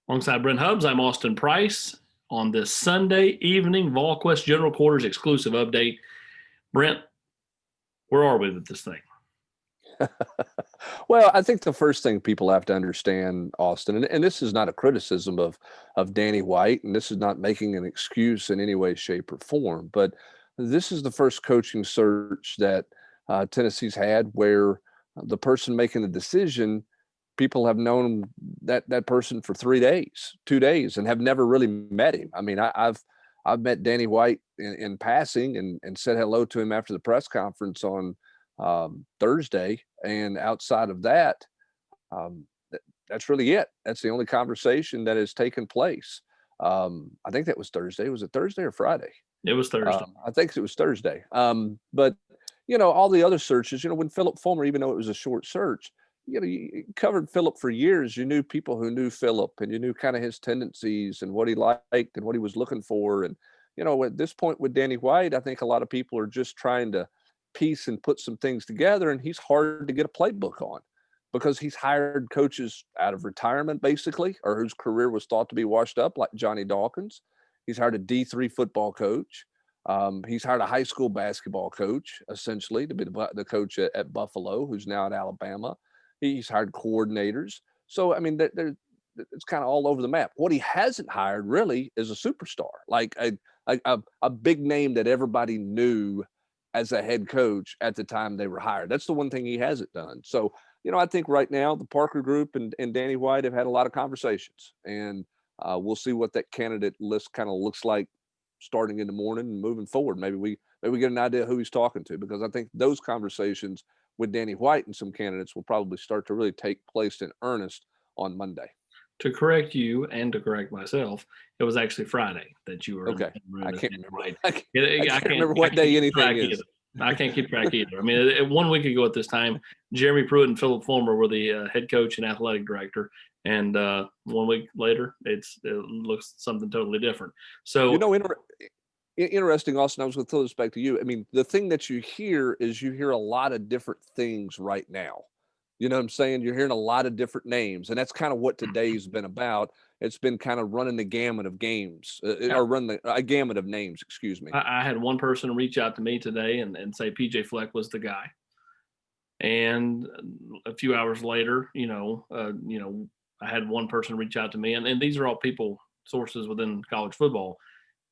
Alongside Brent Hubbs, I'm Austin Price on this Sunday evening VolQuest General Quarters exclusive update. Brent, where are we with this thing? Well, I think the first thing people have to understand, Austin, and this is not a criticism of Danny White, and this is not making an excuse in any way, shape, or form, but this is the first coaching search that Tennessee's had where the person making the decision, people have known that person for 3 days, 2 days, and have never really met him. I mean, I've met Danny White in passing and said hello to him after the press conference on Thursday, and outside of that, um, that's really it. That's the only conversation that has taken place. I think that was Thursday. Was it Thursday or Friday? It was Thursday. I think it was Thursday. But all the other searches, when Philip Fulmer, even though it was a short search, you covered Philip for years. You knew people who knew Philip, and you knew kind of his tendencies and what he liked and what he was looking for. And at this point with Danny White, I think a lot of people are just trying to piece and put some things together, and he's hard to get a playbook on because he's hired coaches out of retirement, basically, or whose career was thought to be washed up, like Johnny Dawkins. He's hired a D3 football coach. He's hired a high school basketball coach, essentially, to be the coach at Buffalo, who's now at Alabama. He's hired coordinators. So, I mean, it's kind of all over the map. What he hasn't hired really is a superstar, like a big name that everybody knew as a head coach at the time they were hired. That's the one thing he hasn't done. So, I think right now the Parker Group and Danny White have had a lot of conversations, and we'll see what that candidate list kind of looks like starting in the morning and moving forward. Maybe we get an idea who he's talking to, because I think those conversations with Danny White and some candidates will probably start to really take place in earnest on Monday. To correct you and to correct myself, it was actually Friday that you were okay. in the room. I can't remember. Right. I can't remember what day anything is. I can't keep track either. I mean, 1 week ago at this time, Jeremy Pruitt and Philip Fulmer were the head coach and athletic director, and 1 week later, it looks something totally different. So, interesting, Austin. I was going to throw this back to you. I mean, the thing that you hear is you hear a lot of different things right now. You know what I'm saying? You're hearing a lot of different names, and that's kind of what today's been about. It's been kind of running the gamut of games, or run a gamut of names, excuse me. I had one person reach out to me today and say PJ Fleck was the guy. And a few hours later, I had one person reach out to me, and these are all people, sources within college football,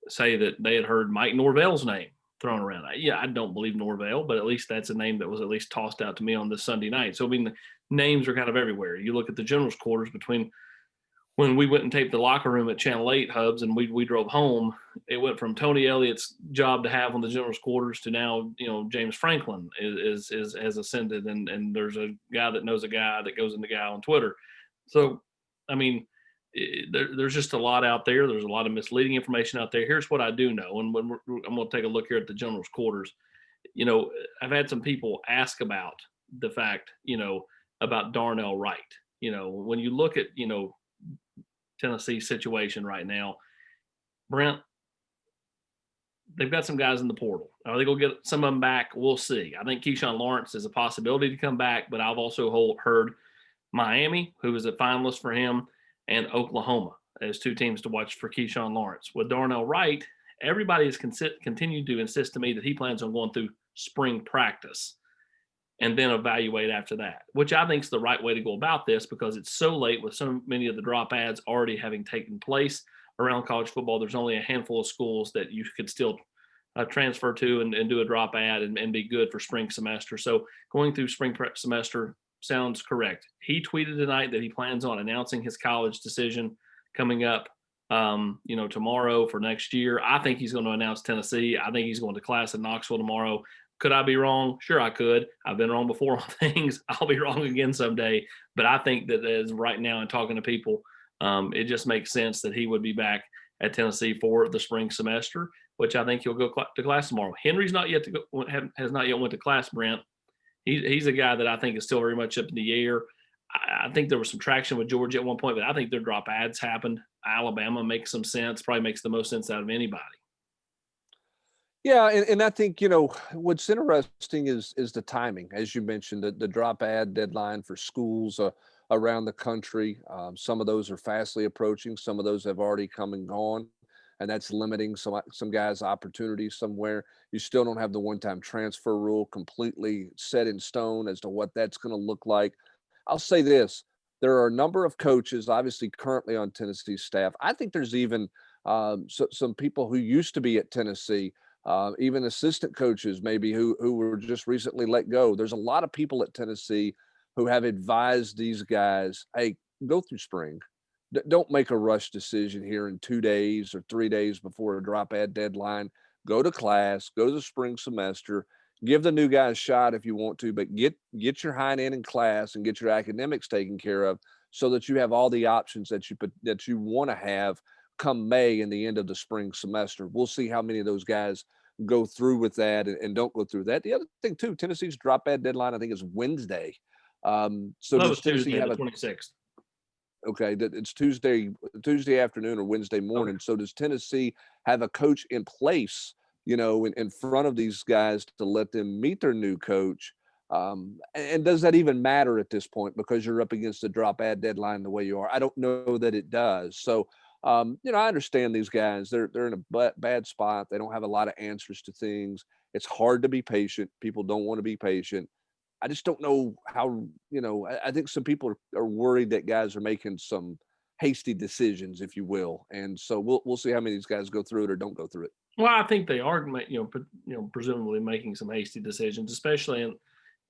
say that they had heard Mike Norvell's name thrown around. I don't believe Norvell, but at least that's a name that was at least tossed out to me on this Sunday night. So, I mean, the names are kind of everywhere. You look at the general's quarters between when we went and taped the locker room at Channel 8 Hubs and we drove home, it went from Tony Elliott's job to have on the general's quarters to now, James Franklin is has ascended, and there's a guy that knows a guy that goes in the guy on Twitter. So, I mean, there's just a lot out there. There's a lot of misleading information out there. Here's what I do know, and I'm going to take a look here at the general's quarters. I've had some people ask about the fact, about Darnell Wright. When you look at, Tennessee situation right now, Brent, they've got some guys in the portal. Are they going to get some of them back? We'll see. I think Keyshawn Lawrence is a possibility to come back, but I've also heard Miami, who is a finalist for him, and Oklahoma as two teams to watch for Keyshawn Lawrence. With Darnell Wright, everybody has continued to insist to me that he plans on going through spring practice and then evaluate after that, which I think is the right way to go about this, because it's so late with so many of the drop ads already having taken place around college football. There's only a handful of schools that you could still transfer to and do a drop ad and be good for spring semester. So going through spring semester sounds correct. He tweeted tonight that he plans on announcing his college decision coming up, tomorrow for next year. I think he's going to announce Tennessee. I think he's going to class in Knoxville tomorrow. Could I be wrong? Sure, I could. I've been wrong before on things. I'll be wrong again someday. But I think that as right now and talking to people, it just makes sense that he would be back at Tennessee for the spring semester, which I think he'll go to class tomorrow. Henry's not yet has not yet went to class, Brent. He's a guy that I think is still very much up in the air. I think there was some traction with Georgia at one point, but I think their drop ads happened. Alabama makes some sense, probably makes the most sense out of anybody. Yeah, and I think, what's interesting is the timing. As you mentioned, the drop ad deadline for schools around the country. Some of those are fastly approaching. Some of those have already come and gone, and that's limiting some guys' opportunities somewhere. You still don't have the one-time transfer rule completely set in stone as to what that's going to look like. I'll say this: there are a number of coaches, obviously currently on Tennessee's staff. I think there's even some people who used to be at Tennessee, even assistant coaches maybe who were just recently let go. There's a lot of people at Tennessee who have advised these guys, hey, go through spring. Don't make a rush decision here in 2 days or 3 days before a drop ad deadline. Go to class, go to the spring semester, give the new guy a shot if you want to, but get your hind end in class and get your academics taken care of so that you have all the options that you want to have come May and the end of the spring semester. We'll see how many of those guys go through with that and don't go through that. The other thing too, Tennessee's drop ad deadline, I think, is Wednesday. So That does was Tennessee Tuesday, have the a 26th. okay? It's Tuesday afternoon or Wednesday morning. So does Tennessee have a coach in place, in front of these guys to let them meet their new coach? And does that even matter at this point because you're up against the drop ad deadline the way you are? I don't know that it does. So I understand these guys. They're in a bad spot. They don't have a lot of answers to things. It's hard to be patient. People don't want to be patient. I just don't know how, I think some people are worried that guys are making some hasty decisions, if you will. And so we'll see how many of these guys go through it or don't go through it. Well, I think they are, presumably making some hasty decisions, especially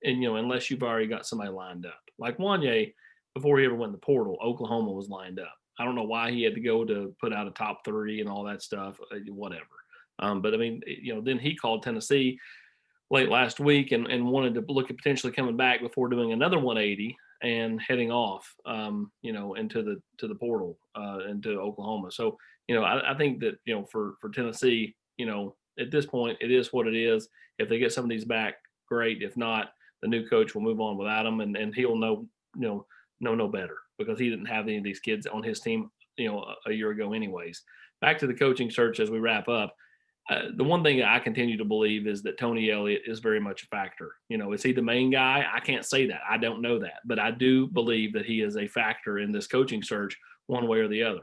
unless you've already got somebody lined up. Like Wanye, before he ever went in the portal, Oklahoma was lined up. I don't know why he had to go to put out a top 30 and all that stuff, whatever. But I mean, then he called Tennessee late last week and wanted to look at potentially coming back before doing another 180 and heading off, into the portal, into Oklahoma. So, I think that, for Tennessee, at this point, it is what it is. If they get some of these back, great. If not, the new coach will move on without them, and he'll know no better because he didn't have any of these kids on his team, a year ago anyways. Back to the coaching search as we wrap up. The one thing I continue to believe is that Tony Elliott is very much a factor. Is he the main guy? I can't say that. I don't know that, but I do believe that he is a factor in this coaching search, one way or the other.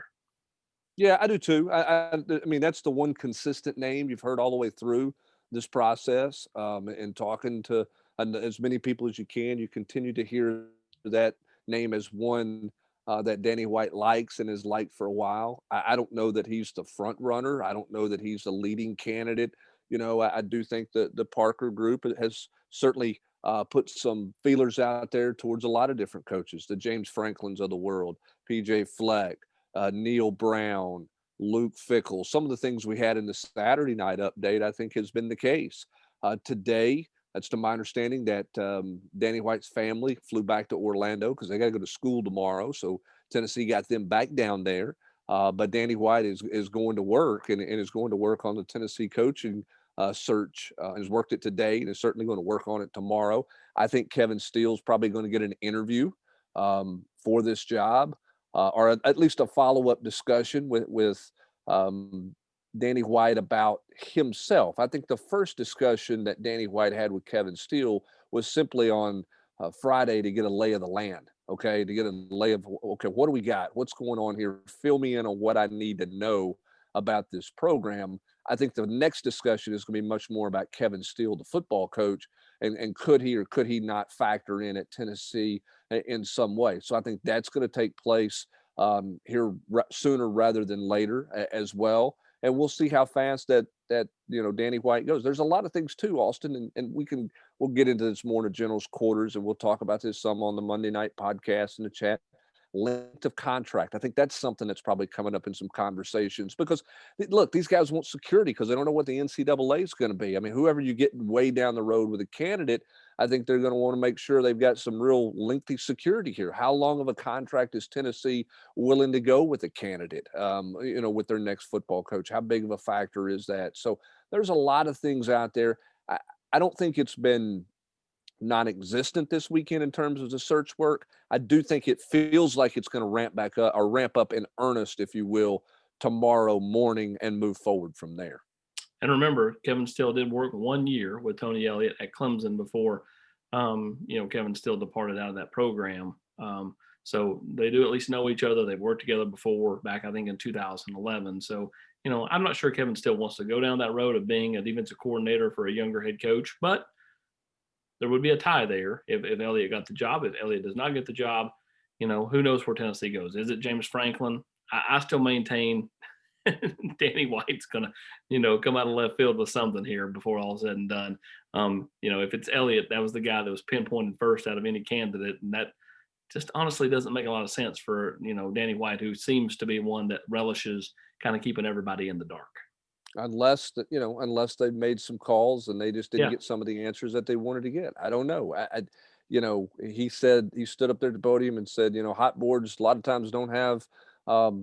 Yeah, I do too. I mean, that's the one consistent name you've heard all the way through this process. And talking to as many people as you can, you continue to hear that name as one that Danny White likes and has liked for a while. I don't know that he's the front runner. I don't know that he's the leading candidate. I do think that the Parker group has certainly put some feelers out there towards a lot of different coaches, the James Franklins of the world, PJ Fleck, Neil Brown, Luke Fickell. Some of the things we had in the Saturday night update, I think, has been the case. Today, that's to my understanding that Danny White's family flew back to Orlando because they got to go to school tomorrow. So Tennessee got them back down there. But Danny White is going to work and is going to work on the Tennessee coaching search. Has worked it today and is certainly going to work on it tomorrow. I think Kevin Steele's probably going to get an interview for this job. Or at least a follow-up discussion with Danny White about himself. I think the first discussion that Danny White had with Kevin Steele was simply on Friday to get a lay of the land. Okay, to get a lay of okay, what do we got? What's going on here? Fill me in on what I need to know about this program. I think the next discussion is going to be much more about Kevin Steele, the football coach, and could he or could he not factor in at Tennessee in some way. So I think that's going to take place here sooner rather than later as well. And we'll see how fast that Danny White goes. There's a lot of things too, Austin, and we'll get into this more in the general's quarters, and we'll talk about this some on the Monday night podcast in the chat. Length of contract. I think that's something that's probably coming up in some conversations because look, these guys want security because they don't know what the NCAA is going to be. I mean, whoever you get way down the road with a candidate, I think they're going to want to make sure they've got some real lengthy security here. How long of a contract is Tennessee willing to go with a candidate, with their next football coach? How big of a factor is that? So there's a lot of things out there. I don't think it's been non-existent this weekend in terms of the search work. I do think it feels like it's going to ramp up in earnest, if you will, tomorrow morning and move forward from there. And remember, Kevin Steele did work 1 year with Tony Elliott at Clemson before, Kevin Steele departed out of that program. So they do at least know each other. They've worked together before back, I think, in 2011. So, I'm not sure Kevin still wants to go down that road of being a defensive coordinator for a younger head coach, but there would be a tie there if Elliott got the job. If Elliott does not get the job, who knows where Tennessee goes? Is it James Franklin? I still maintain Danny White's gonna, come out of left field with something here before all said and done. If it's Elliott, that was the guy that was pinpointed first out of any candidate, and that just honestly doesn't make a lot of sense for Danny White, who seems to be one that relishes kind of keeping everybody in the dark. Unless that, unless they've made some calls and they just didn't Yeah, get some of the answers that they wanted to get. I don't know. He said he stood up there at the podium and said, hot boards a lot of times don't have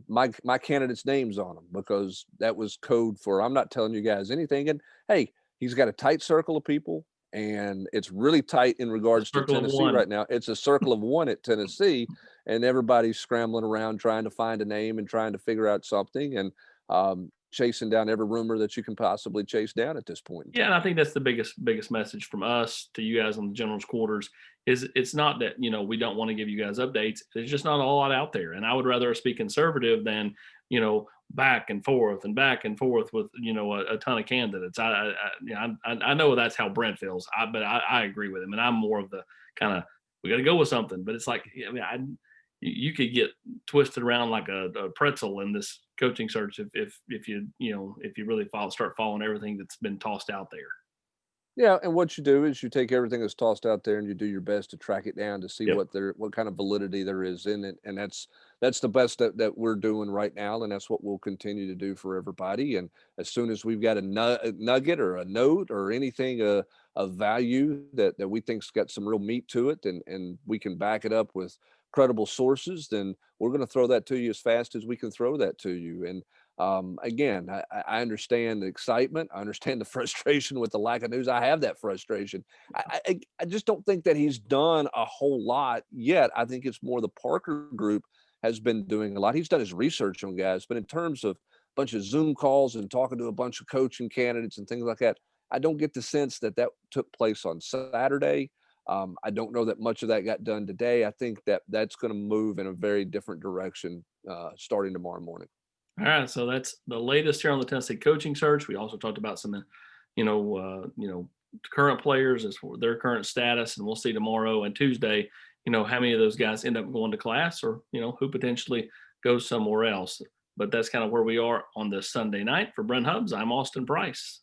my candidates' names on them because that was code for I'm not telling you guys anything. And hey, he's got a tight circle of people, and it's really tight in a regards to circle of Tennessee one. right now. It's a circle of one at Tennessee, and everybody's scrambling around trying to find a name and trying to figure out something. And chasing down every rumor that you can possibly chase down at this point in Yeah, and time. I think that's the biggest message from us to you guys on the general's quarters is it's not that we don't want to give you guys updates. There's just not a lot out there, and I would rather us be conservative than back and forth with a ton of candidates. I know that's how Brent feels, but I agree with him, and I'm more of the kind of we got to go with something. But it's like you could get twisted around like a pretzel in this coaching search if you really start following everything that's been tossed out there. Yeah, and what you do is you take everything that's tossed out there and you do your best to track it down to see Yep. what kind of validity there is in it. And that's the best that we're doing right now, and that's what we'll continue to do for everybody. And as soon as we've got a nugget or a note or anything of value that we think's got some real meat to it, and we can back it up with credible sources, then we're going to throw that to you as fast as we can throw that to you. And again, I understand the excitement. I understand the frustration with the lack of news. I have that frustration. I just don't think that he's done a whole lot yet. I think it's more the Parker Group has been doing a lot. He's done his research on guys, but in terms of a bunch of Zoom calls and talking to a bunch of coaching candidates and things like that, I don't get the sense that that took place on Saturday. I don't know that much of that got done today. I think that that's going to move in a very different direction starting tomorrow morning. All right, so that's the latest here on the Tennessee coaching search. We also talked about some, current players as for their current status, and we'll see tomorrow and Tuesday, how many of those guys end up going to class, or who potentially goes somewhere else. But that's kind of where we are on this Sunday night. For Brent Hubbs, I'm Austin Price.